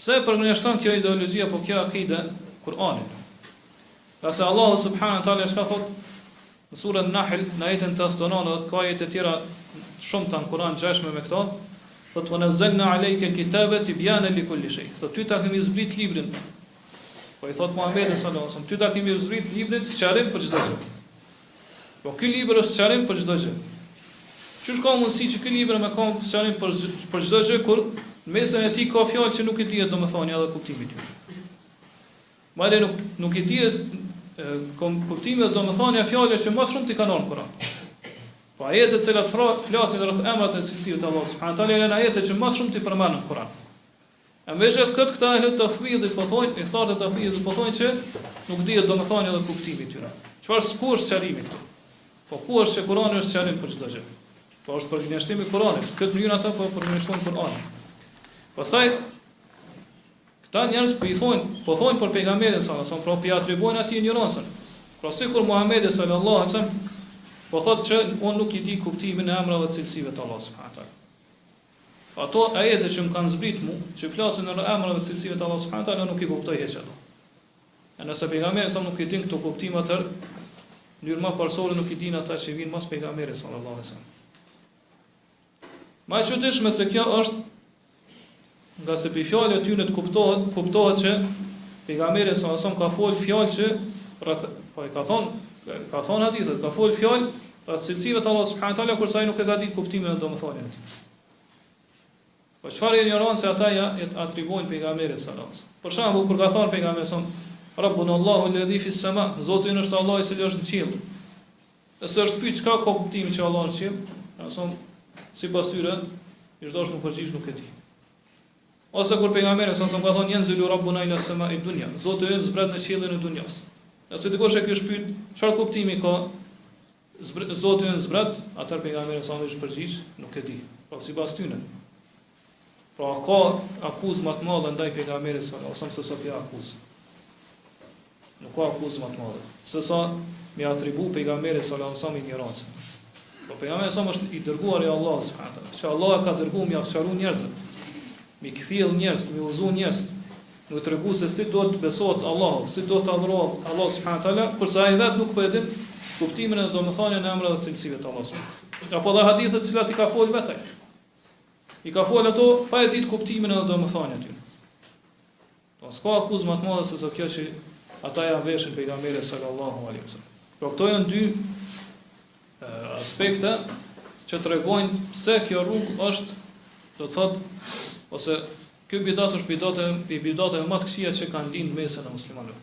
Pse përgjigjëson kjo ideologji apo kjo akide Kur'anin? Ka se Allahu subhanahu wa taala shka thot në surën Nahl, në ajetin 89, ka ajete të tjera shumë të në Kur'an gjashme me këto, thot wa nazzalna alayka kitaba tibyanan likulli shay. Thot ty ta kemi zbrit librin. Po i thot Muhamedi sallallahu alaihi wasallam, ty ta kemi zbrit librin sqarim për çdo gjë. Po ky libër është sqarim për çdo gjë. Çish ka mundësi që ky libër me ka sqarim për çdo gjë kur në mesën e tij ka fjalë që nuk i dihet domethënia edhe kuptimi i tyre. Madje nuk i dihet kuptimi dhe domethënia fjalëve që më shumë ti kanë në Kur'an. Po ajetet që flasin rreth emrat e cilësive të Allahut subhanahu wa taala janë ajetet që më shumë ti përmend në Kur'an. E mëjes këta e të fëmijët po thonë, i startë të fëmijët po thonë që nuk dihet domethënia dhe kuptimi i tyre. Çfarë ku është sqarimi këtu? Po ku është që Kur'ani është sqarim për çdo gjë? Po është për gënjeshtimi i Kur'anit. Këtë mënyrë ata po përgjigjësojnë Kur'anin. Pastaj këta njerëz po thonë për pejgamberin sallallahu alajhi wasallam, pra pi atribuojnë atij ignorancën. Pra sikur Muhamedi sallallahu alajhi wasallam po thotë që unë nuk i di kuptimin e emrave dhe cilësive të Allahut subhanahu wa taala. Ato ajete që më kanë zbrit mu, që flasin në emrave dhe cilësive të Allahut subhanahu wa taala, nuk i kuptoj hiç ato. E nëse pejgamberi sa nuk i din këto kuptime atë, në mënyrë më parsore nuk i din ata që vinë mas pejgamberit sallallahu alajhi wasallam. Ma e çuditshme se kjo është nga se për fjallë e tyre të kuptohet që pejgamberi sallallahu alajhi wasallam ka fol fjalë që po i ka thonë hadithet, ka fol fjalë rreth cilësive të Allahut subhanahu wa taala kurse ai nuk e ka ditë kuptimin e domethënies së tij. Po çfarë ignorancë ata ja atribuojnë pejgamberit sallallahu alajhi wasallam. Për shembull kur ka thonë pejgamberi sallallahu alajhi wasallam Rabbuna Allahu alladhi fi s-sama, Zoti ynë është Allahu i cili është në qiell. Nëse është pyet çka ka kuptimin që Allahu në qiell, thonë sipas tyre, çdo është nuk përgjigj nuk e di. Ose kur pejgamberi sa ka thonë yanzilu rabbuna ila as-sama'i dunya, Zoti ynë zbret në qiellin e dunjas. Nëse dikush e kish pyet çfarë kuptimi ka Zoti ynë zbret, atë pejgamberi sa është përgjigj nuk e di. Po sipas tyre. Pra ka akuzë më të madhe ndaj pejgamberit sallallahu alajhi wasallam se sa kjo akuzë. Nuk ka akuzë më të madhe. Se sa mi atribu pejgamberit sallallahu alajhi wasallam ignorancën. Po pejgamberi sa është i dërguar i Allahut subhanahu wa taala. Që Allah ka dërguar mi afsharu njerëzit. Mi kthjell njerëz, mi udhëzu njerëz. Nuk tregu se si do të besohet Allahu, si do të adhurohet Allah subhanahu wa taala, kurse ai vetë nuk po e din kuptimin e domethënies në emrat dhe cilësive të Allahut subhanahu wa taala. Apo dha hadithe të cilat i ka folë vetë. I ka folë ato pa e ditë kuptimin e domethënies aty. Po s'ka akuzë më të madhe se sa kjo që ata janë veshin pejgamberit sallallahu alaihi wasallam. Por këto janë dy aspekte që tregojnë pse kjo rrugë është, do të thotë, ose ky bidat është bidateve më të këqija që kanë lind mesën e muslimanëve.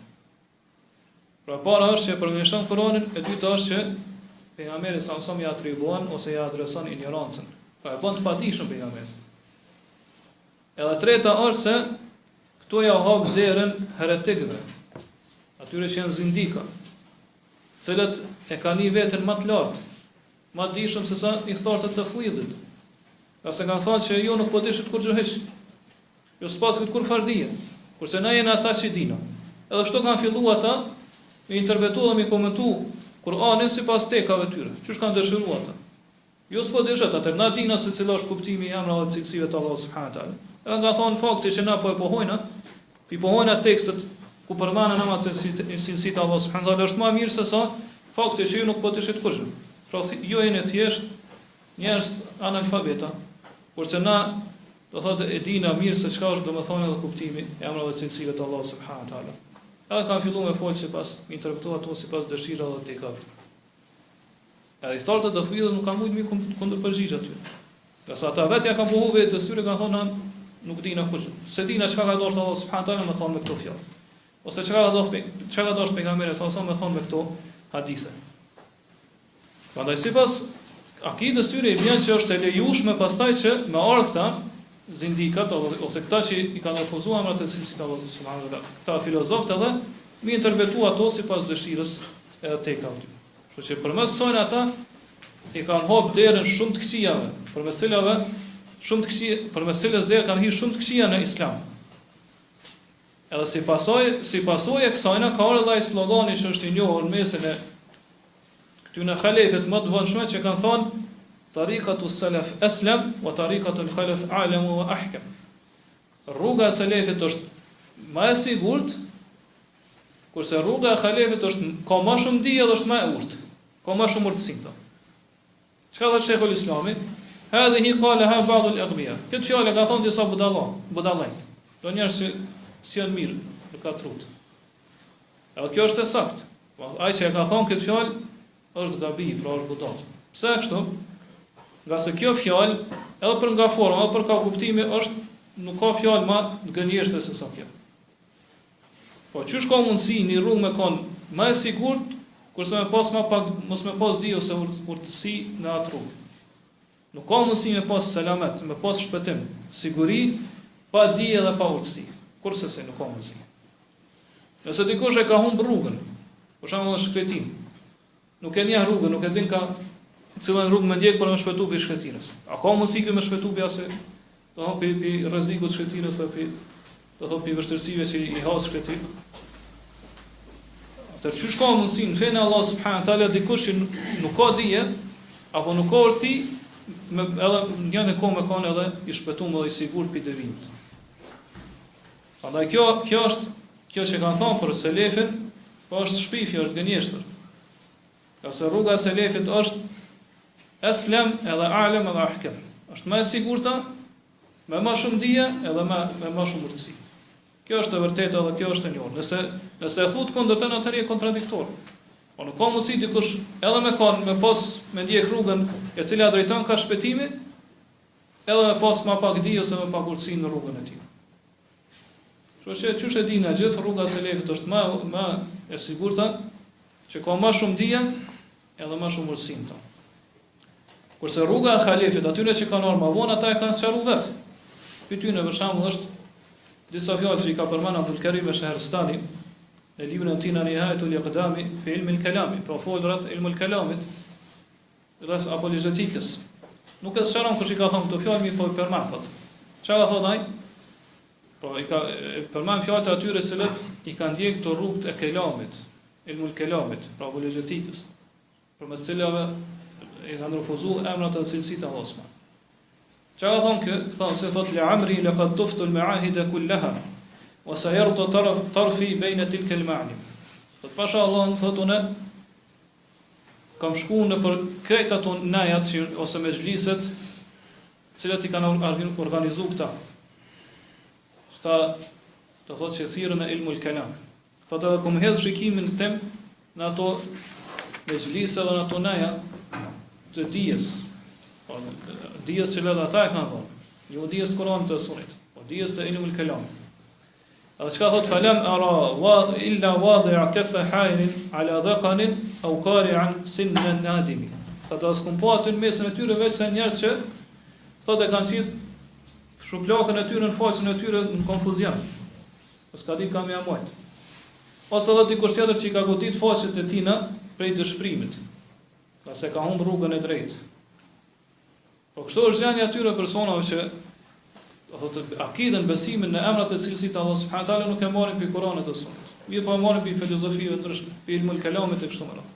Pra para është që përgjithëson Kur'anin, e dyta është që pejgamberi sallallahu alaihi wasallam i atribuon ose i adreson ignorancën. Pra e bën të padijshëm pejgamberin. Edhe treta është se këto ja hap derën heretikëve, atyre që janë zindika, cilët e kanë një veten më të lartë, më të dijshëm se sa i startët të fujizit. Ka se kanë thënë që jo nuk po dishit kur gjë hiç. Jo s'pas këtë kur fardije, kurse na jena ata që dina. Edhe kështu kanë filluar ata me interpretu dhe me komentu Kur'anin sipas tekave tyre. Çish kanë dëshiruar ata. Jo s'po dishet atë, na dina se cila është kuptimi i emrave dhe cilësive të Allahut subhanahu wa taala. Edhe nga thonë fakti që na po e pohojna, pi pohojna tekstet ku përmenden emrat e cilësive të Allahut subhanahu wa taala është më mirë se sa fakti që ju nuk po dishit kush. Pra jo jeni thjesht njerëz analfabeta, kurse na do thotë e dina mirë se çka është domethënia dhe kuptimi i emrave dhe cilësive të Allahut subhanahu wa taala. Edhe kanë filluar me fol sipas interpretuar ato sipas dëshirave dhe tekave. Edhe i startët të fujit nuk kanë mujtë mi kundër përgjigj aty. Qase ata vetë ja kanë pohu vetes tyre kanë thonë nuk dina kush. Se dina çka ka dashur Allah subhanahu wa taala më thonë me këto fjalë. Ose çka ka dashur pejgamberi sallallahu alajhi wasallam më thonë me këto hadithe. Prandaj sipas akidës tyre i vjen që është e lejueshme pastaj që me ardh këta zindikat ose këta që i kanë refuzuar emrat e cilësit Allahu subhanahu wa taala, këta filozofët edhe mi interpretu ato sipas dëshirës edhe tek aty. Kështu që përmes kësaj ata i kanë hap derën shumë të këqijave, përmes cilës derë kanë hyrë shumë të këqija në Islam. Edhe si pasojë e kësajna ka ardhur ai slogani që është i njohur në mesin e këtyre halefet më të vonshme që kanë thonë tariqatu salaf aslam wa tariqatu al-khalaf a'lam wa ahkam. Rruga e selefit është më e sigurt, kurse rruga e halefit është ka më shumë dije dhe është më e urtë, ka më shumë urtësi këto. Çka thotë Sheikhul Islami? Hadhihi qalaha ba'd al-aghbiya. Këtë fjalë ka thonë disa budallë. Do njerëz që janë mirë në katrut. Edhe kjo është e saktë. Ai që e ka thonë këtë fjalë është gabi, pra është budall. Pse kështu? Nga se kjo fjalë, edhe për nga forma, edhe për ka kuptimi, nuk ka fjalë më të gënjeshtre se sa kjo. Po çysh ka mundësi një rrugë me kon më e sigurt, kurse mos me pas dije ose urtësi në atë rrugë. Nuk ka mundësi me pas selamet, me pas shpëtim, siguri, pa dije dhe pa urtësi. Kurse se nuk ka mundësi. Nëse dikush e ka humbur rrugën, për shembull në shkretim, nuk e njeh rrugën, nuk e din ka cilën rrugë më ndjek për me shpëtu për shkretirës. A ka mundësi kjo me shpëtu për ase do thonë për rrezikut shkretirës apo do thonë për vështirësive që i has shkretirë? Atë çysh ka mundësi në fenë Allah subhanahu wa taala dikush që nuk ka dije apo nuk ka urti edhe njënë kohë me kanë edhe i shpëtuar dhe i sigurt për devimit. Prandaj kjo është kjo që kanë thonë për selefin, po është shpifje, është gënjeshtër. Qase rruga e selefit është aslam edhe a'lam edhe ahkam. Është më e sigurta, me më shumë dije edhe me më shumë urtësi. Kjo është e vërtetë dhe kjo është e njohur. Nëse e thut kundërtën atëri e kontradiktor. Po nuk ka mundësi dikush edhe me pas me ndjek rrugën e cila drejton ka shpëtimi, edhe me pas më pak dije ose më pak urtësi në rrugën e tij. Kështu që çush e dinë gjithë rruga e selefit është më e sigurta, që ka më shumë dije edhe më shumë urtësi në to. Kurse rruga e halefit, atyre që kanë ardhur më vonë, ata e kanë sqaruar vet. Pyetjene për shembull është disa fjalë që i ka përmendur Abdul Karim Shahristani në librin e tij Nihayatul Iqdami fi ilm al-kalam, pra fol rreth ilm al-kalamit, rreth apologetikës. Nuk e sqaron kush i ka thënë këto fjalë, po i përmend thotë. Çfarë ka thënë ai? Po i ka përmend fjalët e atyre të cilët i kanë ndjek të rrugët e kelamit, ilm al-kalamit, pra apologetikës. Përmes cilave i kanë refuzuar emrat e cilësitë të Allahut. Çfarë thon kë? Se thot li amri laqad tuftu al-ma'ahid kullaha wa sayartu tarfi bayna tilka al-ma'alim. Thot pasha Allah thot unë kam shkuar në për krejt ato najat ose mezhliset, të cilat i kanë organizuar këta. Sta do thotë që thirrën e ilmul kalam. Thot edhe kom hedh shikimin tim në ato mezhlise dhe në ato naja të dijes. Po dijes që edhe ata e kanë thonë, jo dijes të Kuranit të Sunit, po dijes të ilmul kalam. Edhe çka thot falam ara illa wadi'a kaffa hainin ala dhaqanin aw qari'an sinnan nadimi. Ata s'kan po aty në mesën e tyre veç se njerëz që thotë kanë qit shuplakën e tyre në faqen e tyre në konfuzion. Po s'ka di kam ja mojt. Ose edhe dikush tjetër që i ka godit faqet e tina prej dëshpërimit. Pasi ka humbur rrugën e drejtë. Po kështu është gjendja atyre personave që do thotë akiden, besimin në emrat e cilësitë të Allahut subhanahu wa taala nuk e marrin pi Kuranit të Sunit. Mirë po e marrin pi filozofive të ndryshme, pi ilmul kalamit e kështu me radhë.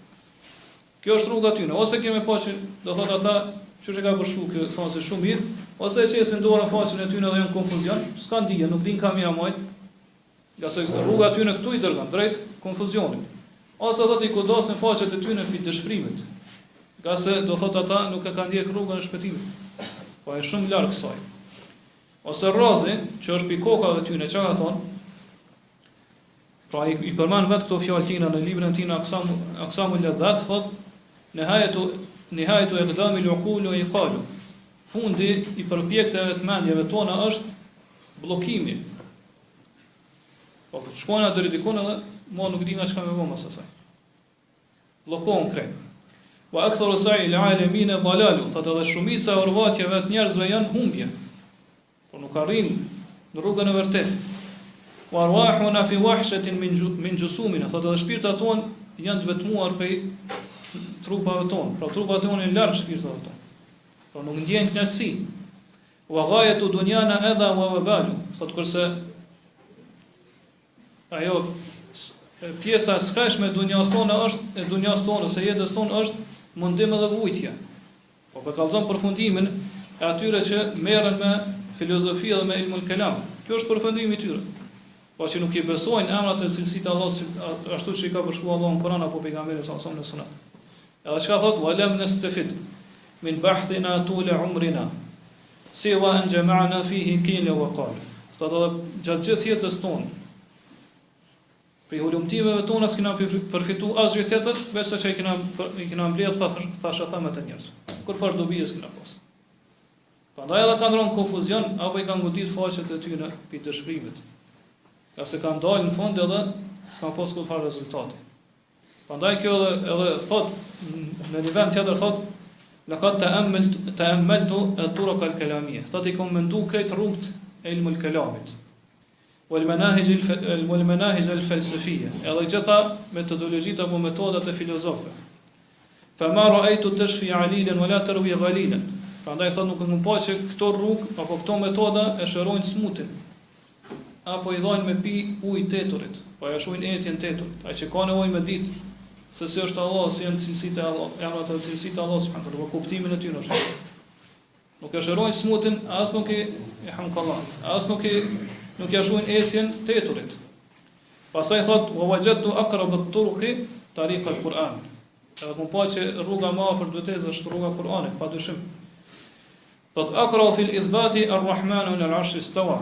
Kjo është rruga tyre. Ose kemi pasur, do thotë ata që e ka bëshu kë thonë se shumë mirë, ose e qesin dorën faqen e tyre dhe janë konfuzion, s'kan dije, nuk din kam ja mojt. Nga se rruga tyre këtu i dërgon drejt konfuzionit. Ose do të kudosin faqet e tyre pi dëshpërimit. Nga se do thotë ata nuk e kanë ndjek rrugën e shpëtimit. Po është shumë larg kësaj. Ose rrazi, që është pi kokave tyre, çka ka thonë? Pra i përmend vetë këto fjalë tina në librin tina Aqsamul Ladhat, thotë nihayatu iqdami al-uqul wa iqalu. Fundi i përpjekteve të mendjeve tona është bllokimi. Po shkojnë deri dikon edhe mo nuk di nga çka më vëmë asaj. Bllokohen krejt. Wa aktharu sa'il alamin dhalalu, thotë edhe shumica e urvatjeve të njerëzve janë humbje. Po nuk arrin në rrugën e vërtetë. Wa arwahuna fi wahshatin min jusumina, thotë edhe shpirtat tonë janë të vetmuar prej trupave tonë. Pra trupat tonë janë larg shpirtave tonë. Pra nuk ndjejnë kënaqësi. Wa ghayatu dunyana adha wa wabalu, thotë kurse ajo pjesa e skajshme e dunjas tonë ose jetës tonë është mundim edhe vujtje. Po kallzon përfundimin e atyre që merren me filozofi dhe me ilmul kalam. Kjo është përfundimi i tyre. Po që nuk i besojnë emrat e cilësitë të Allahut ashtu si ka përshkruar Allahu në Kur'an apo pejgamberi sallallahu alaihi wasallam në sunet. Edhe çka thot wa lam nastafid min bahthina tul umrina siwa an jama'na fihi qila wa qala. Thotë gjatë gjithë jetës tonë për hulumtimeve tona s'kena përfitu asgjë tjetër, veçse që i kena mbledh thashë thamet e njerëzve. Kur fort dobi s'kena pas. Prandaj edhe kanë rënë konfuzion apo i kanë godit faqet e tyre pi dëshpërimit. Ka se kanë dalë në fund edhe s'kan pas kur fare rezultati. Prandaj kjo edhe thot në një vend tjetër thot laqad ta'ammaltu at-turuq al-kalamiyya. Thot i kam mendu këtë rrugët e ilmul kalamit. والمناهج الفلسفية edhe gjitha metodologjitë apo metodat e filozofëve. فما رأيت تشفي عليلا ولا تروي غليلا. Prandaj thot nuk mund pa që këto rrugë apo këto metoda e shërojnë smutin. Apo i dhajnë me pi ujë teturit, po ja shojnë etjen teturit. Ai që ka nevojë me ditë se si është Allah, si janë cilësitë e Allah, emrat e cilësitë e Allahut subhanallahu teala, kuptimin e tyre është. Nuk e shërojnë smutin, as nuk i hamkallan, as nuk ja shojnë etjen teturit. Pastaj thot wa wajadtu aqrab at-turuqi tariq al-Quran. Edhe mund pa që rruga më afër vërtet është rruga e Kur'anit, padyshim. Thot aqra fi al-ithbati ar-Rahmanu ala al-'arshi istawa.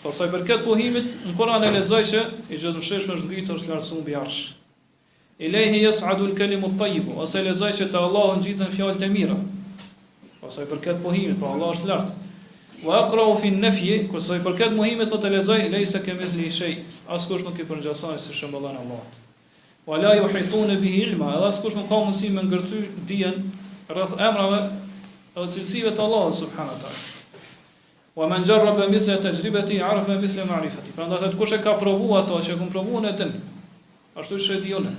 Thot sa i përket pohimit në Kur'an e lexoj që i gjithëmshirshëm është ngritur është lartësuar mbi arsh. Ilayhi yas'adu al-kalimu at-tayyib, ose lexoj që te Allahu ngjiten fjalët e mira. Sa i përket pohimit, po Allah është lart. Wa aqra fi an-nafyi, kurse i përket mohimit thotë lexoj leysa kamithli shay, askush nuk i përngjasoj si shembullon Allahut. Wa la yuhituna bihi ilma, askush nuk ka mundësi me ngërthy dijen rreth emrave dhe cilësive të Allahut subhanahu wa taala. Wa man jarraba mithla tajribati arafa mithla ma'rifati. Prandaj thotë kush e ka provuar ato që kum provuar atë, ashtu është dione.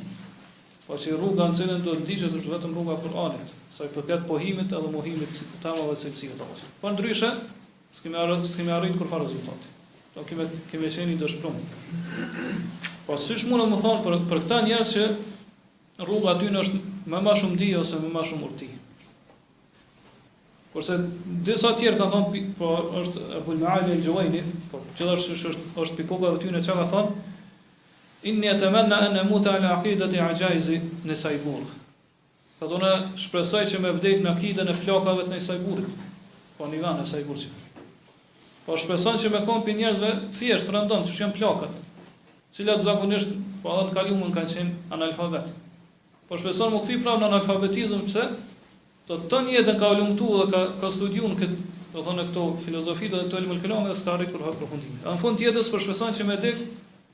Po që rruga në cilën do të digjet është vetëm rruga e Kur'anit, sa i përket pohimit edhe mohimit si të tamave dhe cilësive të Allahut. Po ndryshe s'kemi arrit kur fa rezultati. Do kemi qenë dëshpërum. Po siç mund të më thonë për këta njerëz që rruga aty është më shumë dije ose më shumë urti. Kurse disa të tjerë kanë thonë, po është Abul Maali al-Juwayni, po gjithashtu është pikoka e tyre çka ka thonë, inni atamanna an amuta ala aqidati ajaiz Nisaiburg. Thonë shpresoj që me vdek në akiden e flakave të Nisaiburit. Po në vend e Nisaiburgit. Po shpresoj që me kompi njerëzve thjesht random, që janë plakat, cilat zakonisht po edhe të kaluamën kanë qenë analfabet. Po shpresoj më kthi prapë në analfabetizëm, pse? Do të tonë jetën ka lumtuar dhe ka studiuar këtë, do thonë këto filozofi dhe këto ilmul kalam dhe s'ka arritur për përfundim. Në fund të jetës po shpresoj që me dek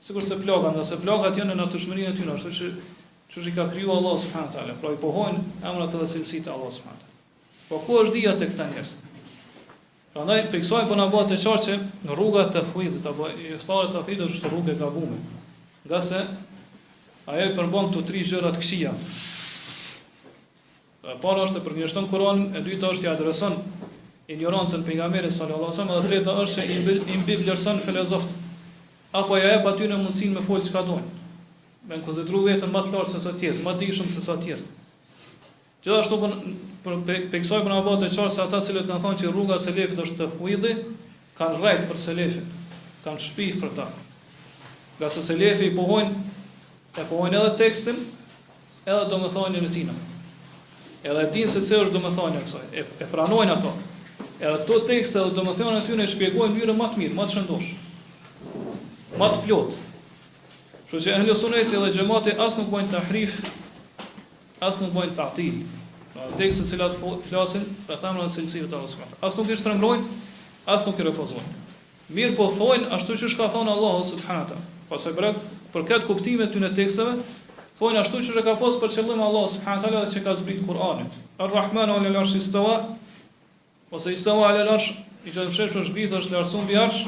sikurse plagat, nga se plagat janë në natyrshmërinë e tyre, ashtu që i ka krijuar Allah subhanahu wa taala, pra i pohojnë emrat dhe cilësitë e Allah subhanahu wa taala. Po ku është dija tek këta njerëz? Prandaj për kësaj po na bëhet të qartë që në rruga të tauhidit apo i thallë të tauhidit është rruga e gabuar. Nga se ajo i përbën këto tri gjëra të këqija. E para është të përgjithëson Kur'anin, e dyta është i adreson ignorancën pejgamberit sallallahu alajhi wasallam, dhe e treta është që i mbi vlerëson filozofët. Apo ja jep aty në mundësinë me fol çka doin. Me konzentru vetëm më të lartë se sa të tjerë, më të dijshëm se sa të tjerë. Gjithashtu për kësaj bëna bëhet të qartë se ata cilët kanë thonë që rruga e selefit është tauhidi, kanë rrejt për selefin, kanë shpif për ta. Nga se selefi i pohojnë edhe tekstin, edhe domethënien e tij. Edhe dinë se është domethënia e kësaj, e pranojnë ato. Edhe to tekste dhe domethënia e tyre shpjegojnë në mënyrë më të mirë, më të shëndosh, më të plot. Kështu që ehli suneti dhe xhamati as nuk bojnë tahrif, as nuk bojnë ta'til. Tekstet që flasin për thamën e cilësive të Allahut. As nuk i shtrembrojnë, as nuk i refuzojnë. Mirë po thojnë ashtu siç ka thënë Allahu subhanahu wa taala. Pastaj për këtë kuptime të këtyre teksteve, Thonë ashtu që e ka pas për qëllim Allah subhanahu wa taala që ka zbrit Kur'anin. Ar-Rahmanu 'ala al-'arshi istawa, ose istawa 'ala al-'arsh, i që mëshesh është ngritur, është lartësuar mbi arsh,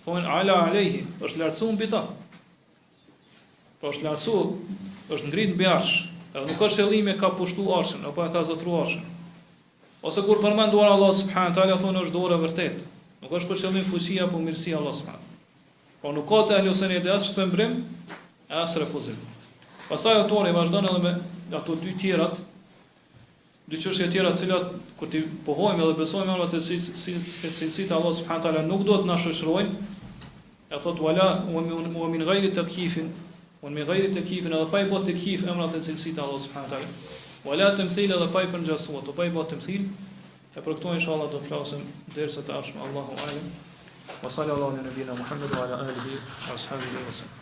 thonë ala alayhi, është lartësuar mbi ta. Po është lartësuar, është ngrit mbi arsh. Edhe nuk është qëllimi ka pushtu arshin, apo e ka zotruar arshin. Ose kur përmenduar Allah subhanahu wa taala thonë është dorë e vërtet. Nuk është për qëllim fuqia apo mirësia Allah subhanahu. Po nuk ka të ahlusunit as shtrembrim, as refuzim. Pastaj autori vazhdon edhe me ato dy çështje tjera, të cilat kur ti pohojmë dhe besojmë në ato cilësitë Allah subhanahu wa taala nuk do të na shoqërojnë. Ja thot wala wa min ghayri takyifin, edhe pa i bot takyif emrat e cilësitë Allah subhanahu wa taala. Wala tamthil edhe pa i përngjasuar, pa i bot tamthil. E për këto inshallah do të flasim derisa të ardhshme. Allahu a'lam. Wa sallallahu ala nabiyina Muhammad wa ala alihi wa ashabihi wa sallam.